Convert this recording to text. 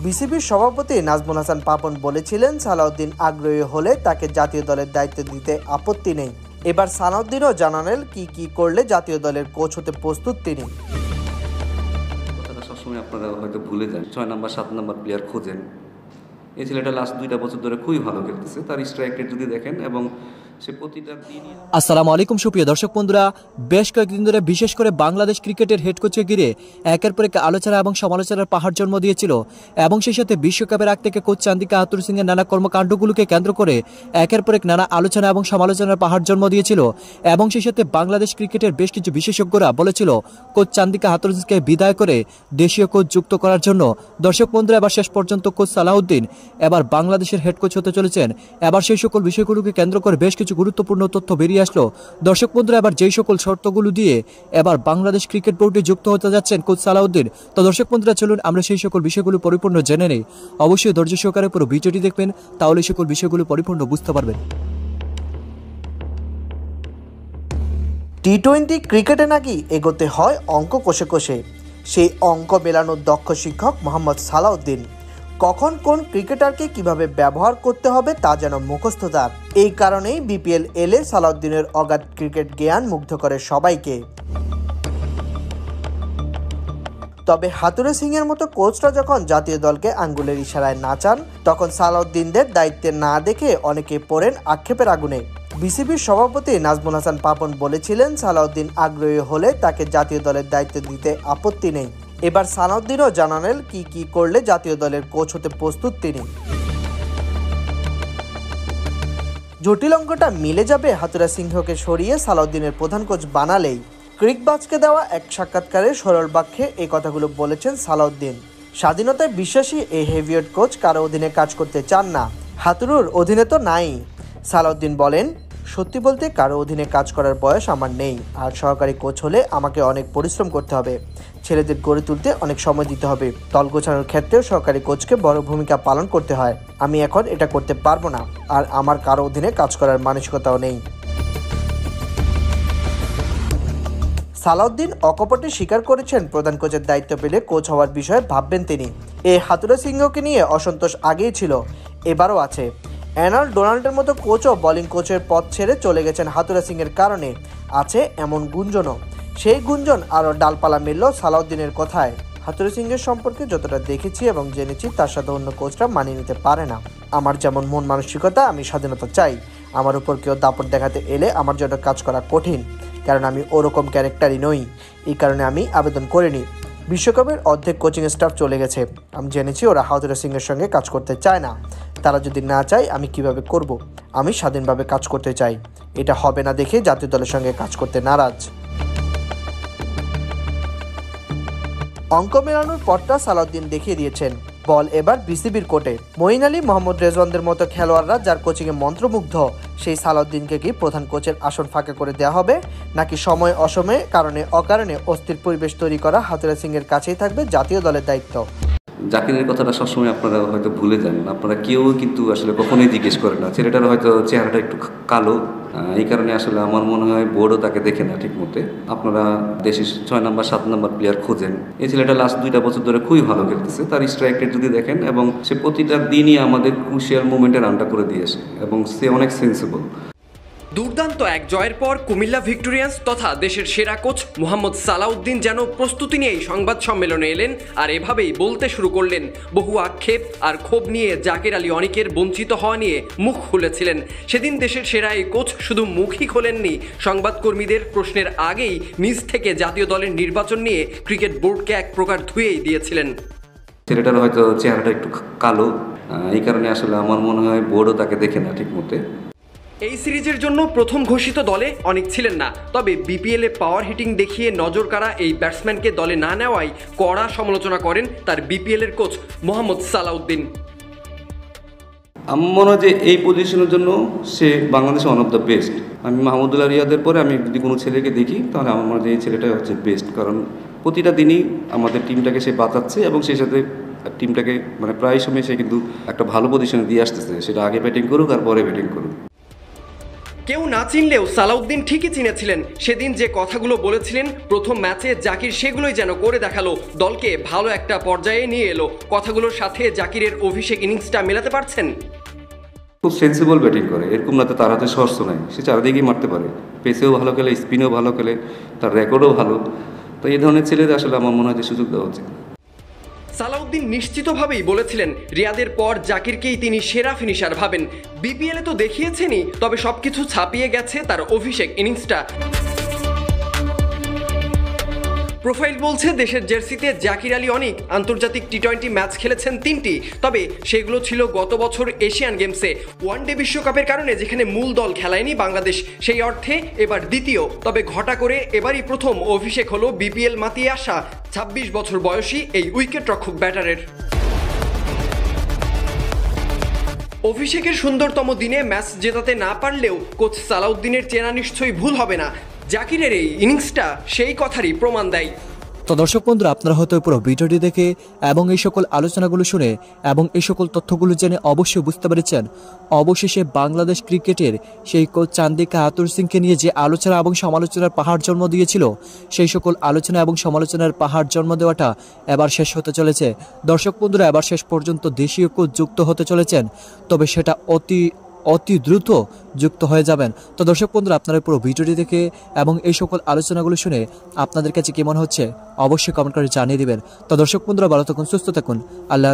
বিসিবির সভাপতি নাজমুল হাসান পাপন বলেছিলেন, সালাউদ্দিন আগ্রহী হলে তাকে জাতীয় দলের দায়িত্ব দিতে আপত্তি নেই। এবার সালাউদ্দিনও জানালেন কি করলে জাতীয় দলের কোচ হতে প্রস্তুত তিনি। কথাটা সবসময় আপনারা হয়তো ভুলে যান, 6 নম্বর 7 নম্বর প্লেয়ার খোঁজেন। এই ছেলেটা লাস্ট 2টা বছর ধরে খুবই ভালো খেলতেছে, তার স্ট্রাইক রেট যদি দেখেন এবং সে প্রতিটা দিনই। আসসালামু আলাইকুম সুপ্রিয় দর্শক বন্ধুরা, বেশ কয়েকদিন ধরে বিশেষ করে বাংলাদেশ ক্রিকেটের হেড কোচকে ঘিরে একের পর এক আলোচনা এবং সমালোচনার পাহাড় জন্ম দিয়েছিল এবং সেই সাথে বিশ্বকাপের আগ থেকে কোচ চান্দিকা হাথুরু সিংয়ের নানা কর্মকাণ্ডগুলোকে কেন্দ্র করে একের পর এক নানা আলোচনা এবং সমালোচনার পাহাড় জন্ম দিয়েছিল এবং সেই সাথে বাংলাদেশ ক্রিকেটের বেশ কিছু বিশেষজ্ঞরা বলেছিল কোচ চান্দিকা হাথুরু সিংকে বিদায় করে দেশীয় কোচ যুক্ত করার জন্য। দর্শক বন্ধুরা, এবার শেষ পর্যন্ত কোচ সালাউদ্দিন এবার বাংলাদেশের হেড কোচ হতে চলেছেন। এবার সেই সকল বিষয়গুলোকে কেন্দ্র করে বেশ কিছু গুরুত্বপূর্ণ তথ্য বেরিয়ে আসলো। দর্শক বন্ধুরা, এবার যেই সকল শর্তগুলো দিয়ে এবার বাংলাদেশ ক্রিকেট বোর্ডে যুক্ত হতে যাচ্ছেন কোচ সালাউদ্দিন, তো দর্শক বন্ধুরা চলুন আমরা সেই সকল বিষয়গুলো পরিপূর্ণ জেনে নেই। অবশ্যই ধৈর্য সহকারে পুরো ভিডিওটি দেখবেন, তাহলে সকল বিষয়গুলো পরিপূর্ণ বুঝতে পারবেন। টি-20 ক্রিকেটে নাকি এগোতে হয় অঙ্ক কষে কষে, সেই অঙ্ক মেলানোর দক্ষ শিক্ষক মোহাম্মদ সালাউদ্দিন। কখন কোন ক্রিকেটারকে কিভাবে ব্যবহার করতে হবে তা যেন মুখস্থ তার। এই কারণেই বিপিএল এলে সালাউদ্দিনের অগাধ ক্রিকেট জ্ঞান মুগ্ধ করে সবাইকে। তবে হাথুরু সিংয়ের মতো কোচরা যখন জাতীয় দলকে আঙ্গুলের ইশারায় নাচান, তখন সালাউদ্দিনদের দায়িত্বে না দেখে অনেকে পড়েন আক্ষেপের আগুনে। বিসিবির সভাপতি নাজমুল হাসান পাপন বলেছিলেন, সালাউদ্দিন আগ্রহী হলে তাকে জাতীয় দলের দায়িত্ব দিতে আপত্তি নেই। এবার সালাউদ্দিনও জানালেন কি করলে জাতীয় দলের কোচ হতে প্রস্তুত তিনি। জটিল অঙ্কটা মিলে যাবে হাথুরু সিংহকে সরিয়ে সালাউদ্দিনের প্রধান কোচ বানালেই। ক্রিকবাজকে দেওয়া এক সাক্ষাৎকারে সরল বাক্যে এই কথাগুলো বলেছেন সালাউদ্দিন। স্বাধীনতায় বিশ্বাসী এই হেভিওয়েট কোচ কারো অধীনে কাজ করতে চান না, হাথুরুর অধীনে তো নাই। সালাউদ্দিন বলেন, সত্যি বলতে কারো অধীনে কাজ করার বয়স আমার নেই, আর সহকারী কোচ হলে আমাকে অনেক পরিশ্রম করতে হবে, ছেলেদের গড়ে তুলতে অনেক সময় দিতে হবে, দল গোছানোর ক্ষেত্রেও সহকারী কোচকে বড় ভূমিকা পালন করতে হয়। আমি এখন এটা করতে পারবো না, আর আমার কারো অধীনে কাজ করার মানসিকতাও নেই। সালাউদ্দিন অকপটে স্বীকার করেছেন, প্রধান কোচের দায়িত্ব পেলে কোচ হওয়ার বিষয়ে ভাববেন তিনি। এই হাথুরু সিংহকে নিয়ে অসন্তোষ আগেই ছিল, এবারও আছে। অ্যানাল ডোনাল্ডের মতো কোচও বোলিং কোচের পদ ছেড়ে চলে গেছেন হাথুরু সিংয়ের কারণে, আছে এমন গুঞ্জনও। সেই গুঞ্জন আরও ডালপালা মিলল সালাউদ্দিনের কথায়। হাথুরু সিংয়ের সম্পর্কে যতটা দেখেছি এবং জেনেছি, তার সাথে অন্য কোচরা মানিয়ে নিতে পারে না। আমার যেমন মন মানসিকতা, আমি স্বাধীনতা চাই। আমার উপর কেউ দাপট দেখাতে এলে আমার জন্য কাজ করা কঠিন, কারণ আমি ওরকম ক্যারেক্টারই নই। এই কারণে আমি আবেদন করিনি। বিশ্বকাপের অর্ধেক কোচিং স্টাফ চলে গেছে, আমি জেনেছি ওরা হাথুরু সিংয়ের সঙ্গে কাজ করতে চায় না। তারা যদি না চায় আমি কিভাবে করব? আমি স্বাধীনভাবে কাজ করতে চাই। এটা হবে না দেখে জাতীয় দলের সঙ্গে কাজ করতে নারাজ। অঙ্ক মেলানোর পথটা সালাউদ্দিন দেখিয়ে দিয়েছেন। বল এবার বিসিবির কোর্টে। মঈন আলী, মোহাম্মদ রেজওয়ানদের মতো খেলোয়াড়রা যার কোচিংয়ে মন্ত্রমুগ্ধ, সেই সালাউদ্দিনকে কি প্রধান কোচের আসন ফাঁকা করে দেওয়া হবে, নাকি সময় অসময়ে কারণে অকারণে অস্থির পরিবেশ তৈরি করা হাথুরু সিংয়ের কাছেই থাকবে জাতীয় দলের দায়িত্ব? জাকিরের কথাটা সবসময় আপনারা হয়তো ভুলে যান, আপনারা কেউ কিন্তু আসলে কখনোই জিজ্ঞেস করেন না। ছেলেটার হয়তো চেহারাটা একটু কালো, এই কারণে আসলে আমার মনে হয় বোর্ডও তাকে দেখে না ঠিক মতে। আপনারা দেশে 6 নম্বর 7 নম্বর প্লেয়ার খোঁজেন। এই ছেলেটা লাস্ট 2টা বছর ধরে খুবই ভালো খেলতেছে, তার স্ট্রাইক রেট যদি দেখেন এবং সে প্রতিটা দিনই আমাদের ক্রুশিয়াল মুভমেন্টে রানটা করে দিয়েছে এবং সে অনেক সেন্সিবল। দুর্দান্ত এক জয়ের পর কুমিল্লা ভিক্টোরিয়ান্স তথা দেশের সেরা কোচ মোহাম্মদ সালাউদ্দিন যেন প্রস্তুতি নিয়েই সংবাদ সম্মেলনে এলেন, আর এভাবেই বলতে শুরু করলেন। বহু আক্ষেপ আর ক্ষোভ নিয়ে জাকির আলী অনিকের বঞ্চিত হওয়া নিয়ে মুখ খুলেছিলেন। সেদিন দেশের সেরা এই কোচ শুধু মুখই খোলেননি, সংবাদকর্মীদের প্রশ্নের আগেই নিজ থেকে জাতীয় দলের নির্বাচন নিয়ে ক্রিকেট বোর্ডকে এক প্রকার ধুয়েই দিয়েছিলেন। ছেলেটার হয়তো চেহারাটা একটু কালো, এই কারণে আসলে আমার মনে হয় বোর্ডও তাকে দেখে না ঠিক মতে। এই সিরিজের জন্য প্রথম ঘোষিত দলে অনেক ছিলেন না, তবে বিপিএলে পাওয়ার হিটিং দেখিয়ে নজর কাড়া এই ব্যাটসম্যানকে দলে না নেওয়ায় কড়া সমালোচনা করেন তার বিপিএলের কোচ মোহাম্মদ সালাউদ্দিন। আমার মনে হয় যে এই পজিশনের জন্য সে বাংলাদেশে ওয়ান অফ দ্য বেস্ট। আমি মাহমুদুল্লাহ রিয়াদের পরে আমি যদি কোনো ছেলেকে দেখি, তাহলে আমার মনে হয় এই ছেলেটাই হচ্ছে বেস্ট, কারণ প্রতিটা দিনই আমাদের টিমটাকে সে বাঁচাচ্ছে এবং সেই সাথে টিমটাকে মানে প্রায় সময় সে কিন্তু একটা ভালো পজিশনে দিয়ে আসতেছে, সেটা আগে ব্যাটিং করুক আর পরে ব্যাটিং করুক। কেউ না চিনলেও সালাউদ্দিন ঠিকই চিনেছিলেন। সেদিন যে কথাগুলো বলেছিলেন প্রথম ম্যাচে, জাকির সেগুলোই যেন করে দেখালো, দলকে ভালো একটা পর্যায়ে নিয়ে এলো। কথাগুলোর সাথে জাকিরের অভিষেক ইনিংসটা মেলাতে পারছেন? খুব সেন্সিবল ব্যাটিং করে, এরকম না তো তার হাতে শর্টস নাই, সে চারিদিকেই মারতে পারে, পেসেও ভালো খেলে, স্পিনেও ভালো খেলে, তার রেকর্ডও ভালো। তো এই ধরনের ছেলেদের আসলে আমার মনে হয় যে সুযোগ দেওয়া উচিত। সালাউদ্দিন নিশ্চিতভাবেই বলেছিলেন রিয়াদের পর জাকিরকেই তিনি সেরা ফিনিশার ভাবেন। বিপিএলে তো দেখিয়েছেনই, তবে সবকিছু ছাপিয়ে গেছে তার অভিষেক ইনিংসটা। প্রোফাইল বলছে দেশের জার্সিতে জাকির আলী অনেক আন্তর্জাতিক টি-20 ম্যাচ খেলেছেন 3টি, তবে সেগুলো ছিল গত বছর এশিয়ান গেমসে। ওয়ানডে বিশ্বকাপের কারণে যেখানে মূল দল খেলায়নি বাংলাদেশ, সেই অর্থে এবার দ্বিতীয়। তবে ঘটা করে এবারই প্রথম অভিষেক হলো বিপিএল মাতিয়ে আসা 26 বছর বয়সী এই উইকেট রক্ষক ব্যাটারের। অভিষেকের সুন্দরতম দিনে ম্যাচ জেতাতে না পারলেও কোচ সালাউদ্দিনের চেনা নিশ্চয়ই ভুল হবে না। জাকিরের এই ইনিংসটা সেই কথারই প্রমাণ দেয়। তো দর্শক বন্ধুরা, আপনারা হয়তো পুরো ভিডিওটি দেখে এবং এই সকল আলোচনাগুলো শুনে এবং এই সকল তথ্যগুলো জেনে অবশ্যই বুঝতে পেরেছেন অবশেষে বাংলাদেশ ক্রিকেটের সেই কোচ চান্দিকা আতুর সিংকে নিয়ে যে আলোচনা এবং সমালোচনার পাহাড় জন্ম দিয়েছিল, সেই সকল আলোচনা এবং সমালোচনার পাহাড় জন্ম দেওয়াটা এবার শেষ হতে চলেছে। দর্শক বন্ধুরা, এবার শেষ পর্যন্ত দেশীয় কোচ যুক্ত হতে চলেছেন, তবে সেটা অতি দ্রুত যুক্ত হয়ে যাবেন। তো দর্শক বন্ধুরা, আপনারা পুরো ভিডিওটি দেখে এবং এই সকল আলোচনাগুলো শুনে আপনাদের কাছে কেমন হচ্ছে অবশ্যই কমেন্ট করে জানিয়ে দিবেন। তো দর্শক বন্ধুরা, ভালো থাকুন, সুস্থ থাকুন, আল্লাহ।